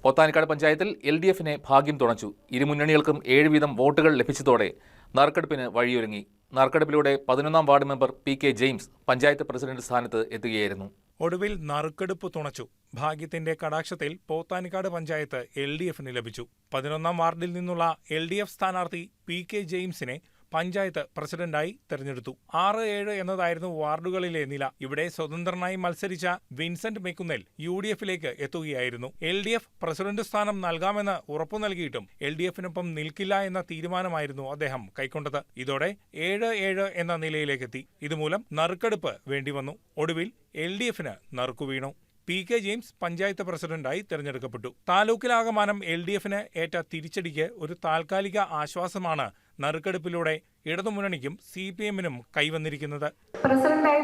പോത്താനിക്കാട് പഞ്ചായത്തിൽ LDFിനെ ഭാഗ്യം തുണച്ചു. ഇരുമുന്നണികൾക്കും 7 വീതം വോട്ടുകൾ ലഭിച്ചതോടെ നറുക്കെടുപ്പിന് വഴിയൊരുങ്ങി. നറുക്കെടുപ്പിലൂടെ 11ാം ward member PK James panchayat president സ്ഥാനത്ത് എത്തുകയായിരുന്നു. ഒടുവിൽ നറുക്കെടുപ്പ് തുണച്ചു. ഭാഗ്യത്തിന്റെ കടാക്ഷത്തിൽ പോത്താനിക്കാട് പഞ്ചായത്ത് LDFിന് ലഭിച്ചു. 11ാം വാർഡിൽ നിന്നുള്ള LDF സ്ഥാനാർത്ഥി PK ജെയിംസിനെ പഞ്ചായത്ത് പ്രസിഡന്റായി തെരഞ്ഞെടുത്തു. 6-7 എന്നതായിരുന്നു വാർഡുകളിലെ നില. ഇവിടെ സ്വതന്ത്രനായി മത്സരിച്ച വിൻസെന്റ് മെക്കുന്നേൽ UDFിലേക്ക് എത്തുകയായിരുന്നു. LDF പ്രസിഡന്റ് സ്ഥാനം നൽകാമെന്ന് ഉറപ്പു നൽകിയിട്ടും LDFിനൊപ്പം നിൽക്കില്ല എന്ന തീരുമാനമായിരുന്നു അദ്ദേഹം കൈക്കൊണ്ടത്. ഇതോടെ 7-7 എന്ന നിലയിലേക്കെത്തി. ഇതുമൂലം നറുക്കെടുപ്പ് വേണ്ടിവന്നു. ഒടുവിൽ LDFിന് നറുക്കുവീണു. PK ജെയിംസ് പഞ്ചായത്ത് പ്രസിഡന്റായി തെരഞ്ഞെടുക്കപ്പെട്ടു. താലൂക്കിലാകമാനം LDFിന് ഏറ്റ തിരിച്ചടിക്ക് ഒരു താൽക്കാലിക ആശ്വാസമാണ് നറുക്കെടുപ്പിലൂടെ ഇടതുമുന്നണിക്കും CPMനും കൈവന്നിരിക്കുന്നത്. പ്രസിഡന്റായി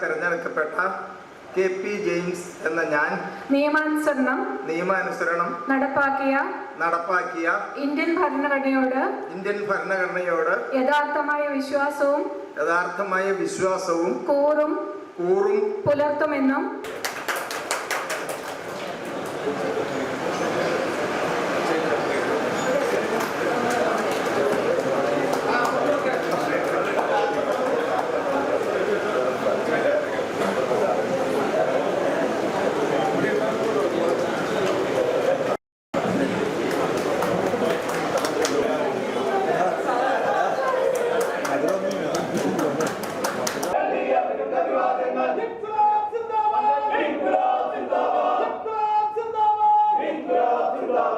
തെരഞ്ഞെടുക്കപ്പെട്ട KP ജെയിംസ് എന്ന ഞാൻ നിയമാനുസരണം നടപ്പാക്കിയ ഇന്ത്യൻ ഭരണഘടനയോട് യഥാർത്ഥമായ വിശ്വാസവും കൂറും പുലർത്തുമെന്നും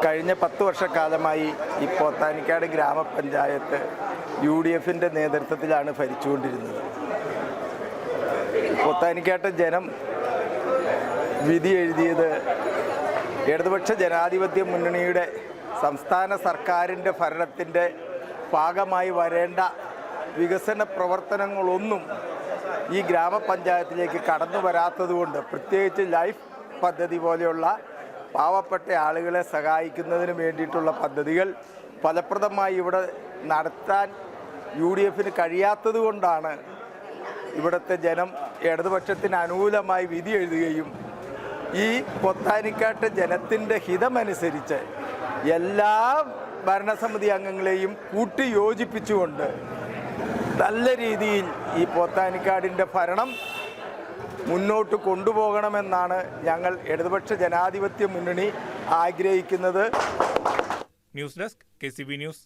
കഴിഞ്ഞ 10 വർഷക്കാലമായി ഈ പോത്താനിക്കാട് ഗ്രാമപഞ്ചായത്ത് UDFിൻ്റെ നേതൃത്വത്തിലാണ് ഭരിച്ചുകൊണ്ടിരുന്നത്. പോത്താനിക്കാട്ട് ജനം വിധി എഴുതിയത് ഇടതുപക്ഷ ജനാധിപത്യ മുന്നണിയുടെ സംസ്ഥാന സർക്കാരിൻ്റെ ഭരണത്തിൻ്റെ ഭാഗമായി വരേണ്ട വികസന പ്രവർത്തനങ്ങളൊന്നും ഈ ഗ്രാമപഞ്ചായത്തിലേക്ക് കടന്നു വരാത്തതുകൊണ്ട്, പ്രത്യേകിച്ച് ലൈഫ് പദ്ധതി പോലെയുള്ള പാവപ്പെട്ട ആളുകളെ സഹായിക്കുന്നതിന് വേണ്ടിയിട്ടുള്ള പദ്ധതികൾ ഫലപ്രദമായി ഇവിടെ നടത്താൻ UDFിന് കഴിയാത്തത് കൊണ്ടാണ് ഇവിടുത്തെ ജനം ഇടതുപക്ഷത്തിന് അനുകൂലമായി വിധി എഴുതുകയും ഈ പോത്താനിക്കാട്ട് ജനത്തിൻ്റെ ഹിതമനുസരിച്ച് എല്ലാ ഭരണസമിതി അംഗങ്ങളെയും കൂട്ടിയോജിപ്പിച്ചുകൊണ്ട് നല്ല രീതിയിൽ ഈ പോത്താനിക്കാടിൻ്റെ ഭരണം മുന്നോട്ട് കൊണ്ടുപോകണമെന്നാണ് ഞങ്ങൾ ഇടതുപക്ഷ ജനാധിപത്യ മുന്നണി ആഗ്രഹിക്കുന്നത്. News desk KCB news.